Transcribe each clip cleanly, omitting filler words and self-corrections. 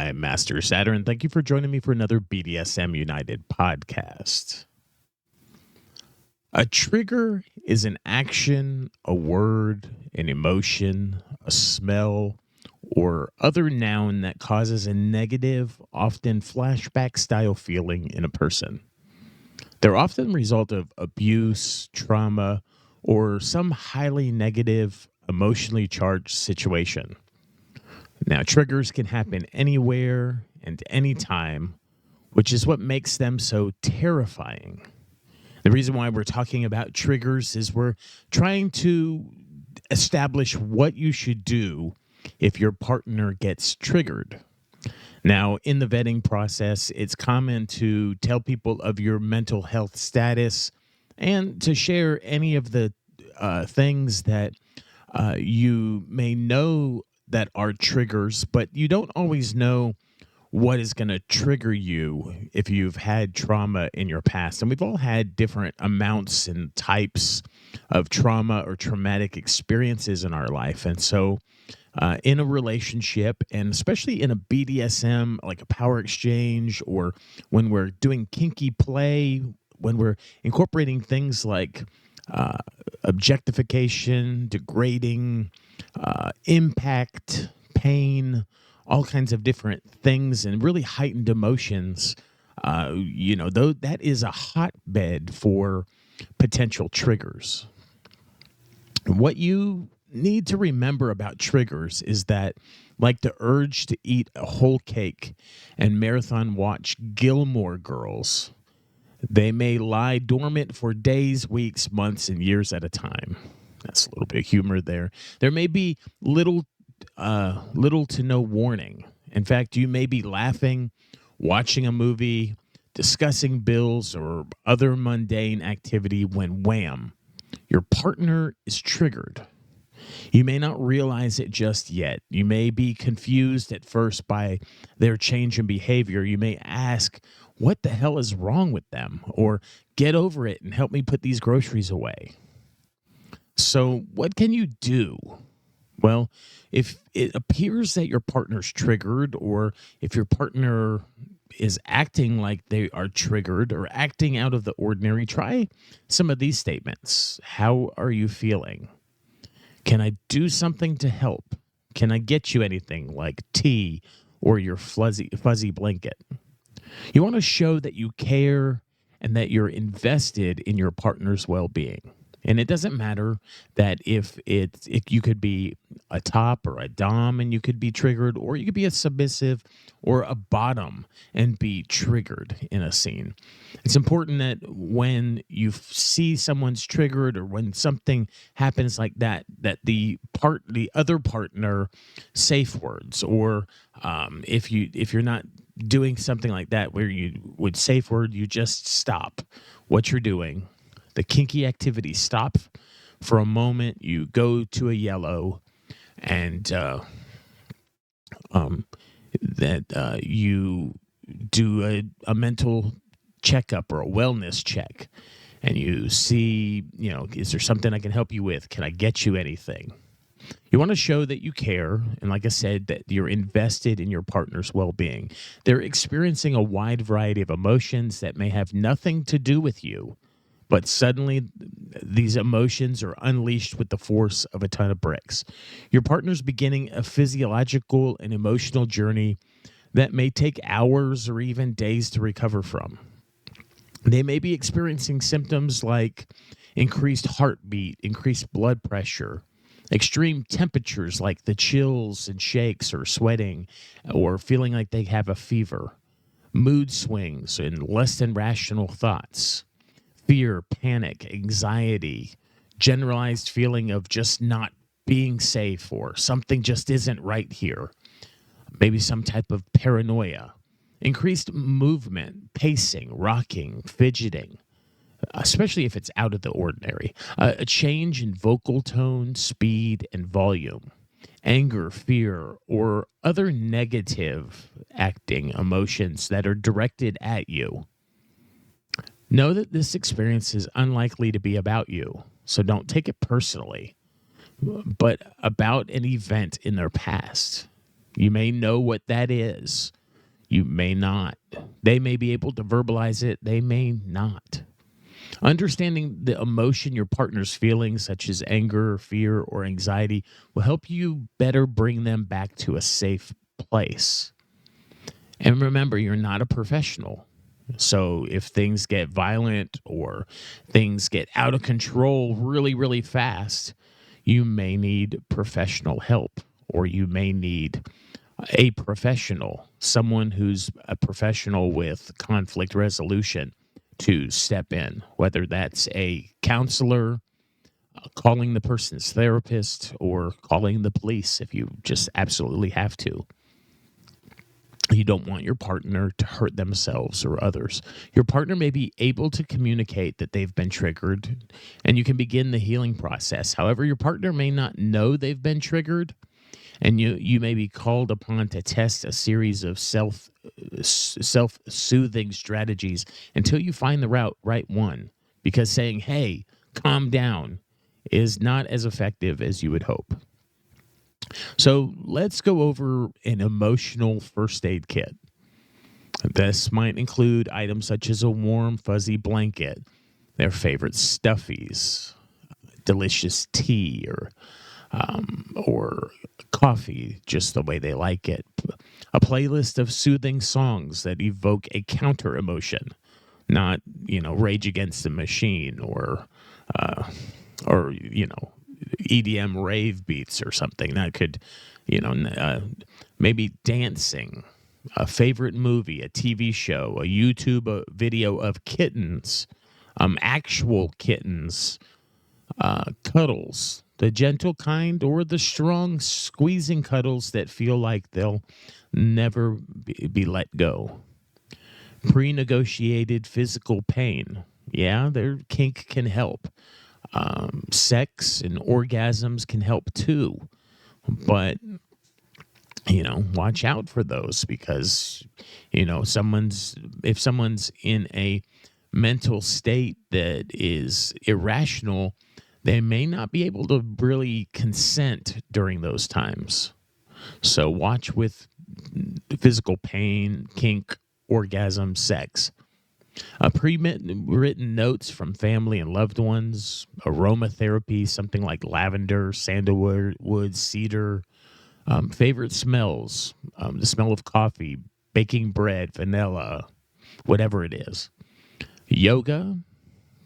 I'm Master Saturn. Thank you for joining me for another BDSM United podcast. A trigger is an action, a word, an emotion, a smell, or other noun that causes a negative, often flashback style feeling in a person. They're often the result of abuse, trauma, or some highly negative, emotionally charged situation. Now, triggers can happen anywhere and anytime, which is what makes them so terrifying. The reason why we're talking about triggers is we're trying to establish what you should do if your partner gets triggered. Now, in the vetting process, it's common to tell people of your mental health status and to share any of the things that you may know that are triggers, but you don't always know what is going to trigger you if you've had trauma in your past. And we've all had different amounts and types of trauma or traumatic experiences in our life. And so in a relationship, and especially in a BDSM, like a power exchange, or when we're doing kinky play, when we're incorporating things like objectification, degrading, impact, pain, all kinds of different things, and really heightened emotions, though that is a hotbed for potential triggers. What you need to remember about triggers is that, like the urge to eat a whole cake and marathon watch Gilmore Girls, they may lie dormant for days, weeks, months, and years at a time. That's a little bit of humor there. There may be little to no warning. In fact, you may be laughing, watching a movie, discussing bills, or other mundane activity when wham, your partner is triggered. You may not realize it just yet. You may be confused at first by their change in behavior. You may ask, what the hell is wrong with them? Or get over it and help me put these groceries away. So what can you do? Well, if it appears that your partner's triggered, or if your partner is acting like they are triggered or acting out of the ordinary, try some of these statements. How are you feeling? Can I do something to help? Can I get you anything like tea or your fuzzy blanket? You want to show that you care and that you're invested in your partner's well-being. And it doesn't matter that if you could be a top or a dom and you could be triggered, or you could be a submissive or a bottom and be triggered in a scene. It's important that when you see someone's triggered, or when something happens like that, that the other partner safe words, or if you're not doing something like that where you would safe word, you just stop what you're doing. The kinky activity, stop for a moment. You go to a yellow, and you do a mental checkup or a wellness check, and you see, is there something I can help you with? Can I get you anything? You want to show that you care, and like I said, that you're invested in your partner's well-being. They're experiencing a wide variety of emotions that may have nothing to do with you, but suddenly these emotions are unleashed with the force of a ton of bricks. Your partner's beginning a physiological and emotional journey that may take hours or even days to recover from. They may be experiencing symptoms like increased heartbeat, increased blood pressure, extreme temperatures like the chills and shakes, or sweating, or feeling like they have a fever, mood swings and less than rational thoughts, fear, panic, anxiety, generalized feeling of just not being safe, or something just isn't right here. Maybe some type of paranoia, increased movement, pacing, rocking, fidgeting, especially if it's out of the ordinary, a change in vocal tone, speed, and volume, anger, fear, or other negative acting emotions that are directed at you. Know that this experience is unlikely to be about you, so don't take it personally, but about an event in their past. You may know what that is, You may not. They may be able to verbalize it, they may not. Understanding the emotion your partner's feeling, such as anger, fear, or anxiety, will help you better bring them back to a safe place. And remember, you're not a professional. So if things get violent or things get out of control really, really fast, you may need professional help, or you may need a professional, someone who's a professional with conflict resolution to step in, whether that's a counselor, calling the person's therapist, or calling the police if you just absolutely have to. You don't want your partner to hurt themselves or others. Your partner may be able to communicate that they've been triggered, and you can begin the healing process. However, your partner may not know they've been triggered, and you may be called upon to test a series of self-soothing strategies until you find the right one, because saying, "Hey, calm down," is not as effective as you would hope. So let's go over an emotional first aid kit. This might include items such as a warm, fuzzy blanket, their favorite stuffies, delicious tea, or coffee, just the way they like it, a playlist of soothing songs that evoke a counter emotion, not Rage Against the Machine or EDM rave beats or something that could, maybe dancing, a favorite movie, a TV show, a YouTube video of kittens, actual kittens, cuddles, the gentle kind or the strong squeezing cuddles that feel like they'll never be let go. Pre-negotiated physical pain. Yeah, their kink can help. Sex and orgasms can help too. But, watch out for those because, if someone's in a mental state that is irrational, they may not be able to really consent during those times. So watch with physical pain, kink, orgasm, sex. Pre-written notes from family and loved ones, aromatherapy, something like lavender, sandalwood, cedar, favorite smells, the smell of coffee, baking bread, vanilla, whatever it is. Yoga,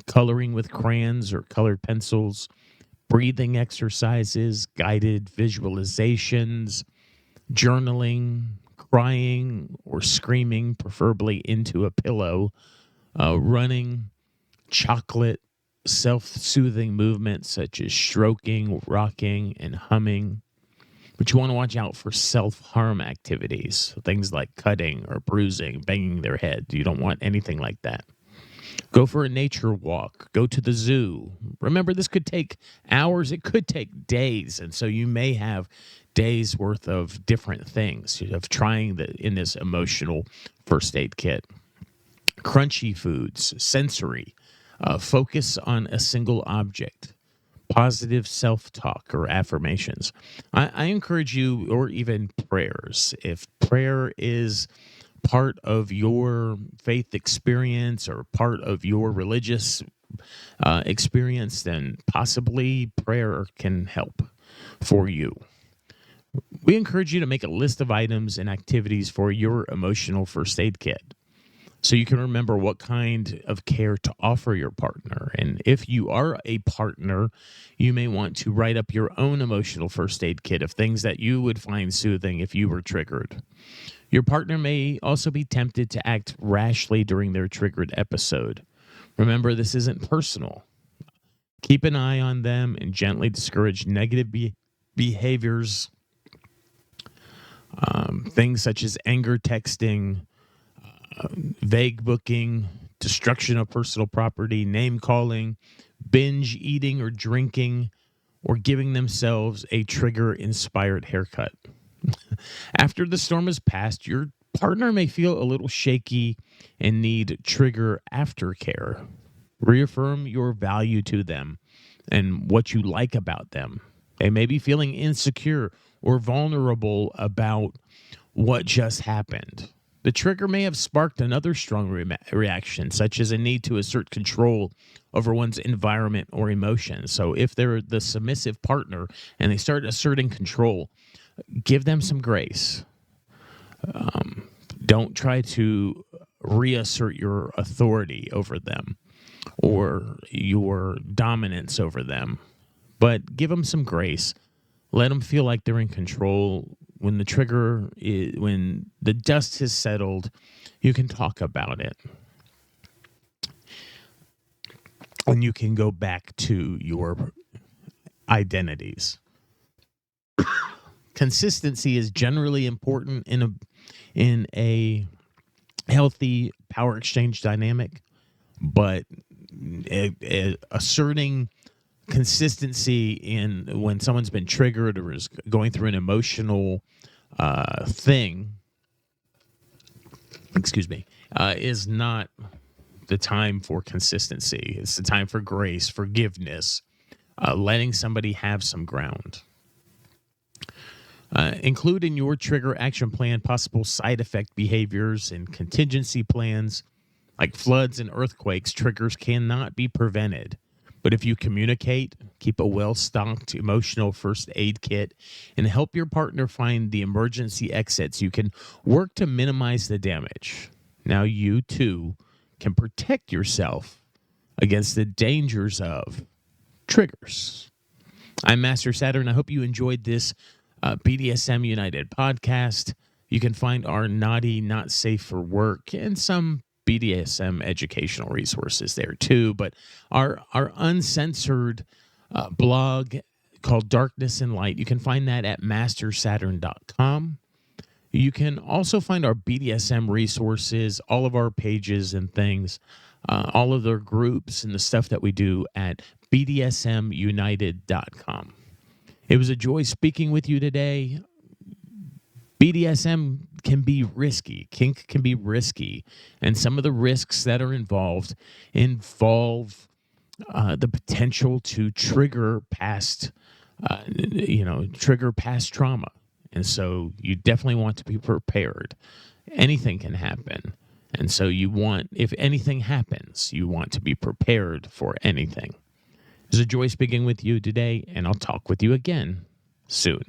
coloring with crayons or colored pencils, breathing exercises, guided visualizations, journaling, crying or screaming, preferably into a pillow, running, chocolate, self-soothing movements such as stroking, rocking, and humming. But you want to watch out for self-harm activities, things like cutting or bruising, banging their head. You don't want anything like that. Go for a nature walk. Go to the zoo. Remember, this could take hours. It could take days. And so you may have days worth of different things of trying in this emotional first aid kit. Crunchy foods, sensory, focus on a single object, positive self-talk or affirmations. I encourage you, or even prayers. If prayer is part of your faith experience or part of your religious experience, then possibly prayer can help for you. We encourage you to make a list of items and activities for your emotional first aid kit so you can remember what kind of care to offer your partner. And if you are a partner, you may want to write up your own emotional first aid kit of things that you would find soothing if you were triggered. Your partner may also be tempted to act rashly during their triggered episode. Remember, this isn't personal. Keep an eye on them and gently discourage negative behaviors, things such as anger texting, vague booking, destruction of personal property, name calling, binge eating or drinking, or giving themselves a trigger-inspired haircut. After the storm has passed, your partner may feel a little shaky and need trigger aftercare. Reaffirm your value to them and what you like about them. They may be feeling insecure or vulnerable about what just happened. The trigger may have sparked another strong reaction, such as a need to assert control over one's environment or emotions. So if they're the submissive partner and they start asserting control, give them some grace. Don't try to reassert your authority over them or your dominance over them, but give them some grace. Let them feel like they're in control. When when the dust has settled, you can talk about it. And you can go back to your identities. Consistency is generally important in a healthy power exchange dynamic, but asserting consistency in when someone's been triggered or is going through an emotional thing, is not the time for consistency. It's the time for grace, forgiveness, letting somebody have some ground. Include in your trigger action plan possible side effect behaviors and contingency plans. Like floods and earthquakes, triggers cannot be prevented. But if you communicate, keep a well-stocked emotional first aid kit, and help your partner find the emergency exits, you can work to minimize the damage. Now you, too, can protect yourself against the dangers of triggers. I'm Master Saturn. I hope you enjoyed this BDSM United podcast. You can find our Naughty, Not Safe for Work and some BDSM educational resources there too. But our uncensored blog called Darkness and Light, you can find that at mastersaturn.com. You can also find our BDSM resources, all of our pages and things, all of their groups and the stuff that we do at bdsmunited.com. It was a joy speaking with you today. BDSM can be risky. Kink can be risky. And some of the risks that are involve the potential to trigger past trauma. And so you definitely want to be prepared. Anything can happen. And so if anything happens, you want to be prepared for anything. It was a joy speaking with you today, and I'll talk with you again soon.